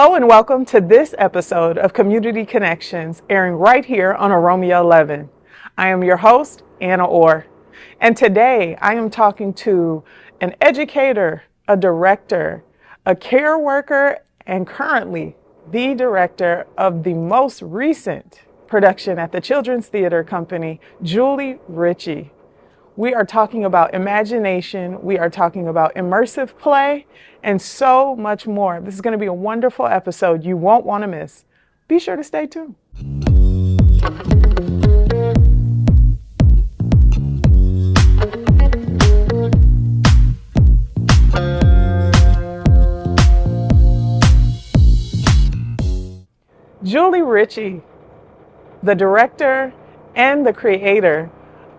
Hello and welcome to this episode of Community Connections, airing right here on OROMIA11. I am your host, Anna Orr, and today I am talking to an educator, a director, a care worker, and currently the director of the most recent production at the Children's Theater Company, Julie Ritchey. We are talking about imagination, we are talking about immersive play, and so much more. This is going to be a wonderful episode you won't want to miss. Be sure to stay tuned. Julie Ritchey, the director and the creator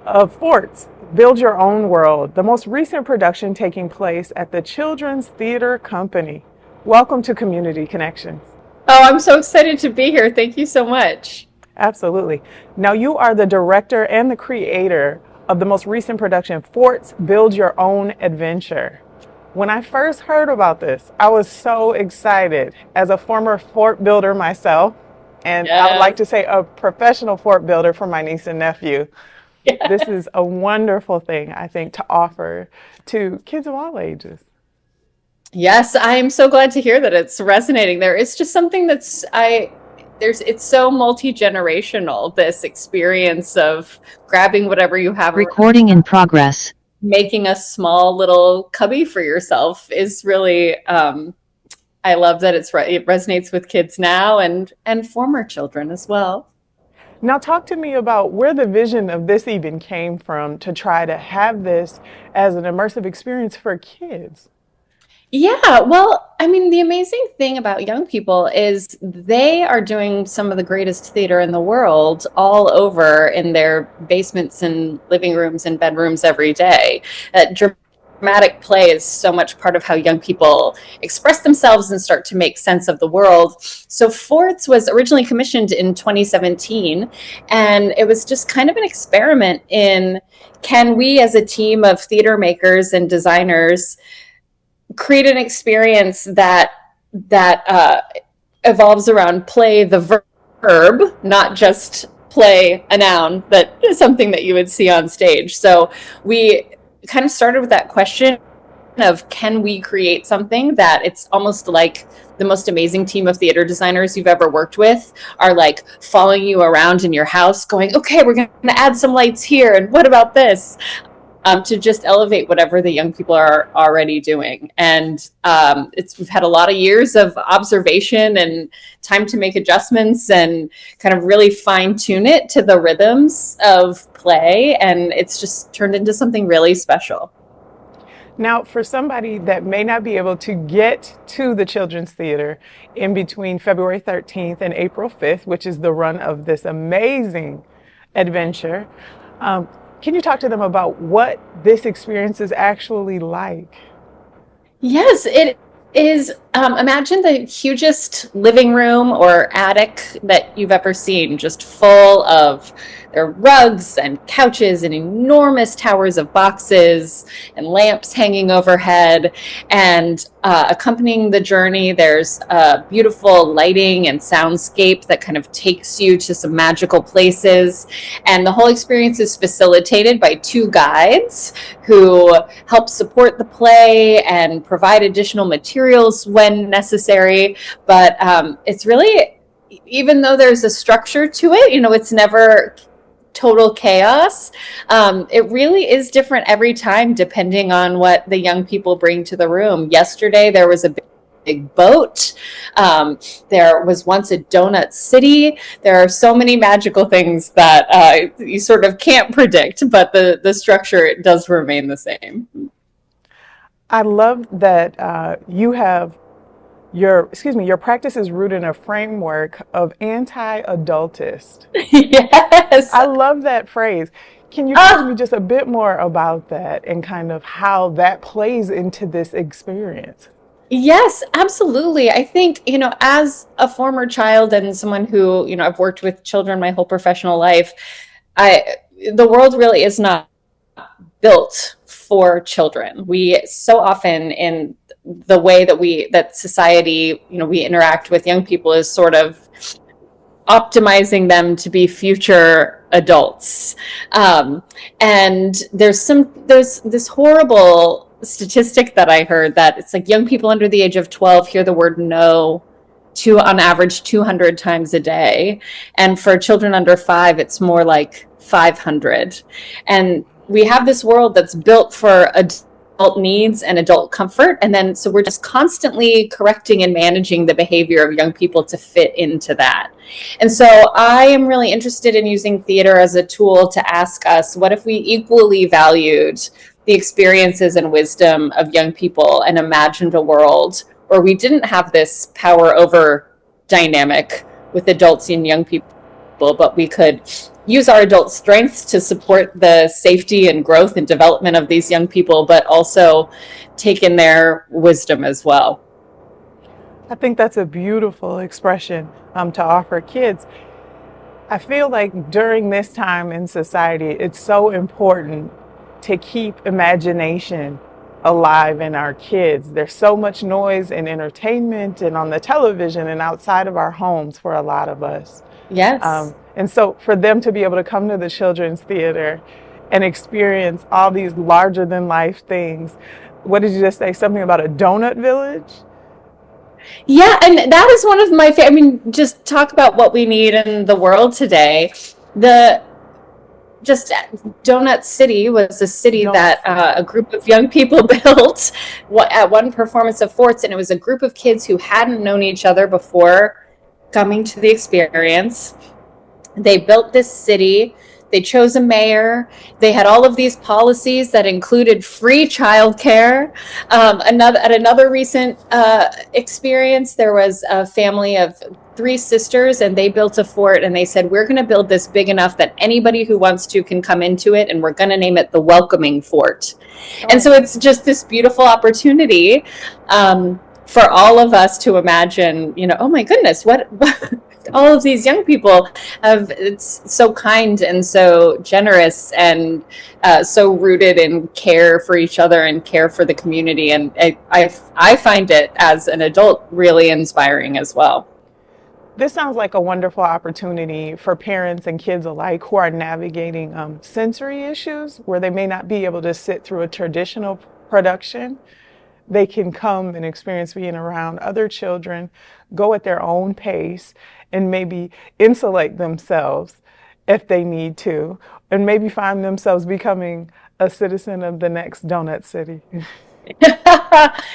of Forts, Build Your Own World, the most recent production taking place at the Children's Theater Company. Welcome to Community Connections. Oh, I'm so excited to be here. Thank you so much. Absolutely. Now, you are the director and the creator of the most recent production, Forts, Build Your Own Adventure. When I first heard about this, I was so excited. As a former fort builder myself, and I would like to say a professional fort builder for my niece and nephew. Yeah. This is a wonderful thing, I think, to offer to kids of all ages. Yes, I'm so glad to hear that it's resonating there. It's just something it's so multi-generational, this experience of grabbing whatever you have. Recording in progress. Making a small little cubby for yourself is really, I love that it resonates with kids now and former children as well. Now talk to me about where the vision of this even came from to try to have this as an immersive experience for kids. Yeah, well, I mean, the amazing thing about young people is they are doing some of the greatest theater in the world all over in their basements and living rooms and bedrooms every day. Dramatic play is so much part of how young people express themselves and start to make sense of the world. So Forts was originally commissioned in 2017, and it was just kind of an experiment in, can we as a team of theater makers and designers create an experience that evolves around play the verb, not just play a noun, that is something that you would see on stage. So we kind of started with that question of, can we create something that it's almost like the most amazing team of theater designers you've ever worked with are like following you around in your house going, okay, we're going to add some lights here, and what about this? To just elevate whatever the young people are already doing. And we've had a lot of years of observation and time to make adjustments and kind of really fine tune it to the rhythms of play. And it's just turned into something really special. Now, for somebody that may not be able to get to the Children's Theater in between February 13th and April 5th, which is the run of this amazing adventure, can you talk to them about what this experience is actually like? Yes, it is. Imagine the hugest living room or attic that you've ever seen, just full of there are rugs and couches and enormous towers of boxes and lamps hanging overhead. And accompanying the journey, there's beautiful lighting and soundscape that kind of takes you to some magical places. And the whole experience is facilitated by two guides who help support the play and provide additional materials when necessary. But it's really, even though there's a structure to it, it's never total chaos. It really is different every time depending on what the young people bring to the room. Yesterday there was a big boat. There was once a donut city. There are so many magical things that you sort of can't predict, but the structure does remain the same. I love that you have your practice is rooted in a framework of anti-adultist. Yes. I love that phrase. Can you tell me just a bit more about that and kind of how that plays into this experience? Yes, absolutely. I think, as a former child and someone who, I've worked with children my whole professional life, the world really is not built for children. We so often in the way that society, we interact with young people is sort of optimizing them to be future adults. And there's this horrible statistic that I heard that it's like young people under the age of 12 hear the word no on average 200 times a day. And for children under 5, it's more like 500. And we have this world that's built for adult needs and adult comfort. And then, so we're just constantly correcting and managing the behavior of young people to fit into that. And so I am really interested in using theater as a tool to ask us, what if we equally valued the experiences and wisdom of young people and imagined a world where we didn't have this power over dynamic with adults and young people, but we could use our adult strengths to support the safety and growth and development of these young people, but also take in their wisdom as well. I think that's a beautiful expression to offer kids. I feel like during this time in society, it's so important to keep imagination alive in our kids. There's so much noise and entertainment and on the television and outside of our homes for a lot of us. Yes. And so for them to be able to come to the children's theater and experience all these larger than life things. What did you just say? Something about a donut village? Yeah, and that is one of my just talk about what we need in the world today. Donut City was a city that a group of young people built at one performance of Forts, and it was a group of kids who hadn't known each other before coming to the experience. They built this city. They chose a mayor. They had all of these policies that included free childcare. At another recent experience, there was a family of 3 sisters, and they built a fort, and they said, we're going to build this big enough that anybody who wants to can come into it, and we're going to name it the Welcoming Fort. Oh. And so it's just this beautiful opportunity for all of us to imagine, oh my goodness, what all of these young people it's so kind and so generous and so rooted in care for each other and care for the community. And I find it as an adult really inspiring as well. This sounds like a wonderful opportunity for parents and kids alike who are navigating sensory issues where they may not be able to sit through a traditional production. They can come and experience being around other children, go at their own pace, and maybe insulate themselves if they need to, and maybe find themselves becoming a citizen of the next Donut City.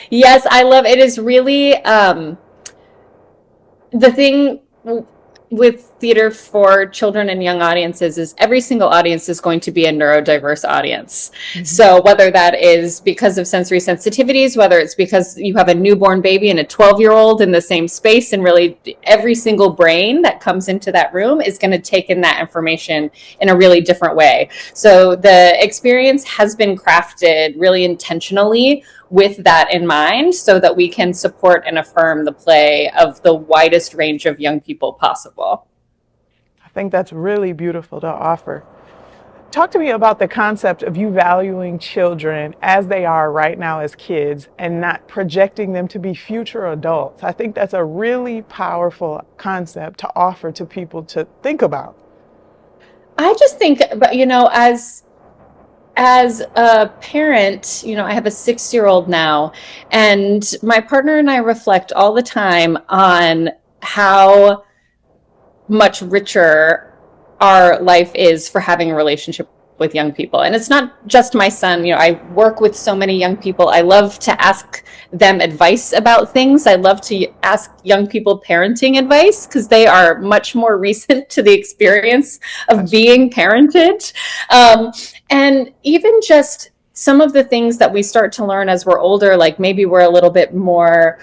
Yes, I love it. It is really the thing with theater for children and young audiences is every single audience is going to be a neurodiverse audience. Mm-hmm. So whether that is because of sensory sensitivities, whether it's because you have a newborn baby and a 12-year-old in the same space, and really every single brain that comes into that room is going to take in that information in a really different way. So the experience has been crafted really intentionally with that in mind, so that we can support and affirm the play of the widest range of young people possible. I think that's really beautiful to offer. Talk to me about the concept of you valuing children as they are right now as kids and not projecting them to be future adults. I think that's a really powerful concept to offer to people to think about. I just think, as a parent, I have a 6-year-old now, and my partner and I reflect all the time on how much richer our life is for having a relationship with young people. And it's not just my son. I work with so many young people. I love to ask them advice about things. I love to ask young people parenting advice because they are much more recent to the experience of being parented. And even just some of the things that we start to learn as we're older, like maybe we're a little bit more,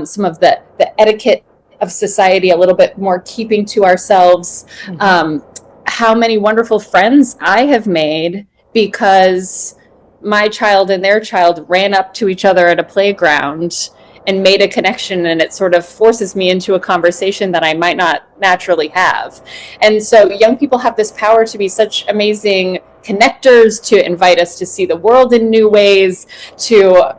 some of the etiquette of society, a little bit more keeping to ourselves. Mm-hmm. How many wonderful friends I have made because my child and their child ran up to each other at a playground and made a connection, and it sort of forces me into a conversation that I might not naturally have. And so young people have this power to be such amazing connectors, to invite us to see the world in new ways, to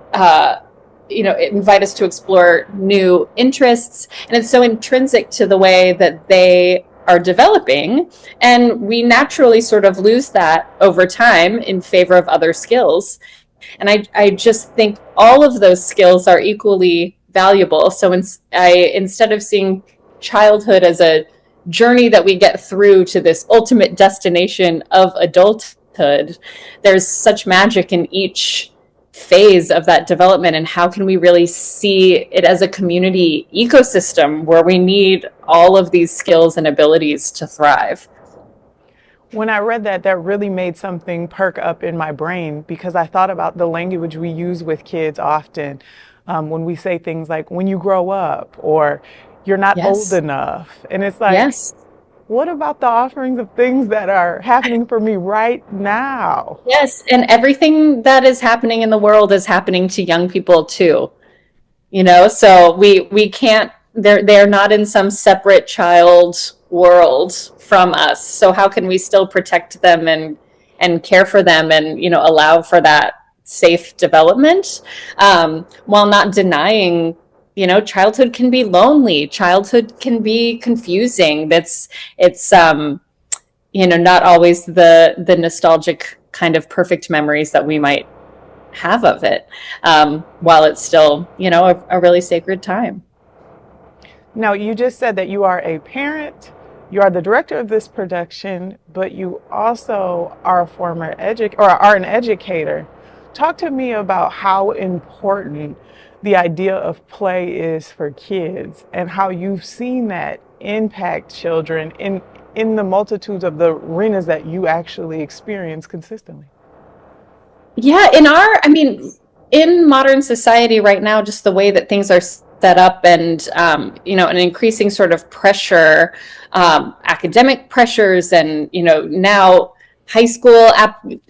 invite us to explore new interests. And it's so intrinsic to the way that they are developing. And we naturally sort of lose that over time in favor of other skills. And I just think all of those skills are equally valuable. So instead of seeing childhood as a journey that we get through to this ultimate destination of adulthood, there's such magic in each phase of that development. And how can we really see it as a community ecosystem where we need all of these skills and abilities to thrive? When I read that, that really made something perk up in my brain because I thought about the language we use with kids often when we say things like, when you grow up, or you're not old Yes. enough. And it's like, Yes. what about the offerings of things that are happening for me right now? Yes. And everything that is happening in the world is happening to young people too. So we can't, they're not in some separate child world from us. So how can we still protect them and care for them and allow for that safe development, while not denying, childhood can be lonely, childhood can be confusing. It's not always the nostalgic kind of perfect memories that we might have of it, while it's still, a really sacred time. Now, you just said that you are a parent, you are the director of this production, but you also are a former or are an educator. Talk to me about how important the idea of play is for kids and how you've seen that impact children in the multitudes of the arenas that you actually experience consistently. Yeah, in modern society right now, just the way that things are set up, and an increasing sort of pressure, academic pressures, and now high school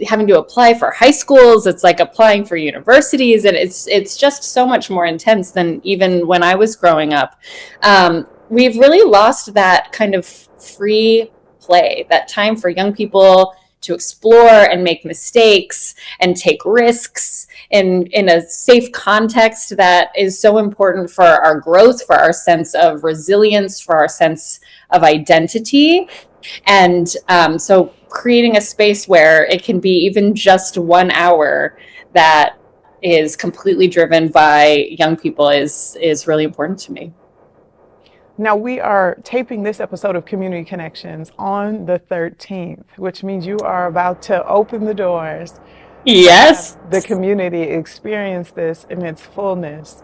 having to apply for high schools. It's like applying for universities, and it's just so much more intense than even when I was growing up. We've really lost that kind of free play, that time for young people to explore and make mistakes and take risks in a safe context that is so important for our growth, for our sense of resilience, for our sense of identity. And so creating a space where it can be even just 1 hour that is completely driven by young people is really important to me. Now, we are taping this episode of Community Connections on the 13th, which means you are about to open the doors and have Yes. the community experience this in its fullness.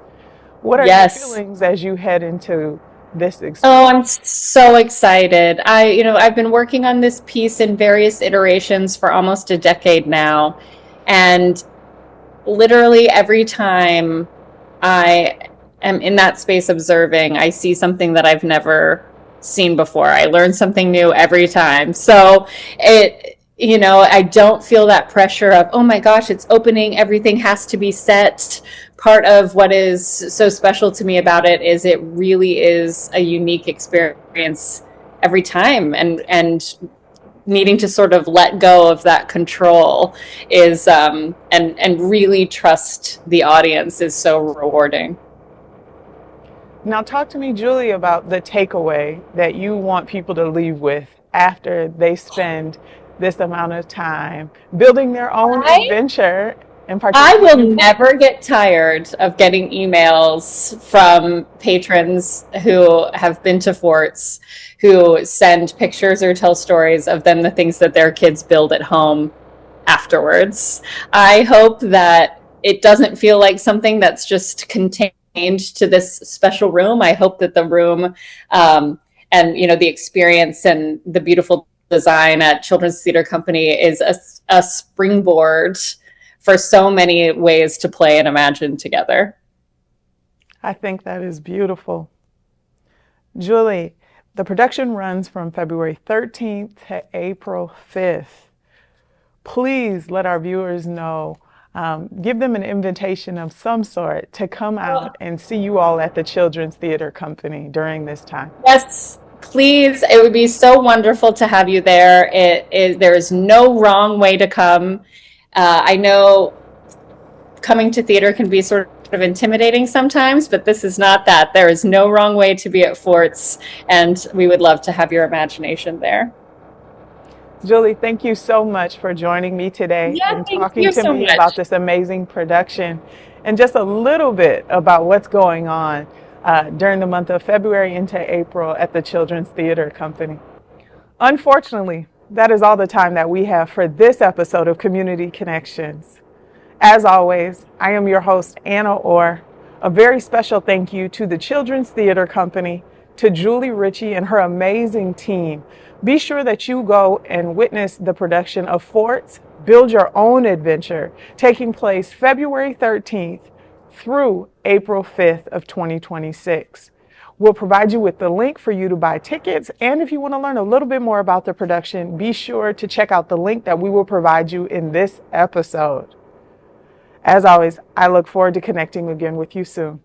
What are your Yes. feelings as you head into this Oh, experience? I'm so excited. I've been working on this piece in various iterations for almost a decade now. And literally every time I am in that space observing, I see something that I've never seen before. I learn something new every time. So I don't feel that pressure of, oh my gosh, it's opening, everything has to be set. Part of what is so special to me about it is it really is a unique experience every time. And needing to sort of let go of that control is and really trust the audience is so rewarding. Now, talk to me, Julie, about the takeaway that you want people to leave with after they spend this amount of time building their own I adventure and I will participating in play. never get tired of getting emails from patrons who have been to forts, who send pictures or tell stories of them, the things that their kids build at home afterwards. I hope that it doesn't feel like something that's just contained to this special room. I hope that the room, and the experience and the beautiful design at Children's Theater Company is a springboard for so many ways to play and imagine together. I think that is beautiful. Julie, the production runs from February 13th to April 5th. Please let our viewers know, give them an invitation of some sort to come out and see you all at the Children's Theater Company during this time. Yes, Please, it would be so wonderful to have you there. There is no wrong way to come. I know coming to theater can be sort of intimidating sometimes, but this is not that. There is no wrong way to be at Forts, and we would love to have your imagination there. Julie, thank you so much for joining me today Yeah, and thank talking you to so me much. about this amazing production and just a little bit about what's going on during the month of February into April at the Children's Theater Company. Unfortunately, that is all the time that we have for this episode of Community Connections. As always, I am your host, Anna Orr. A very special thank you to the Children's Theater Company, to Julie Ritchey and her amazing team. Be sure that you go and witness the production of Forts, Build Your Own Adventure, taking place February 13th through April 5th of 2026. We'll provide you with the link for you to buy tickets, and if you want to learn a little bit more about the production, be sure to check out the link that we will provide you in this episode. As always, I look forward to connecting again with you soon.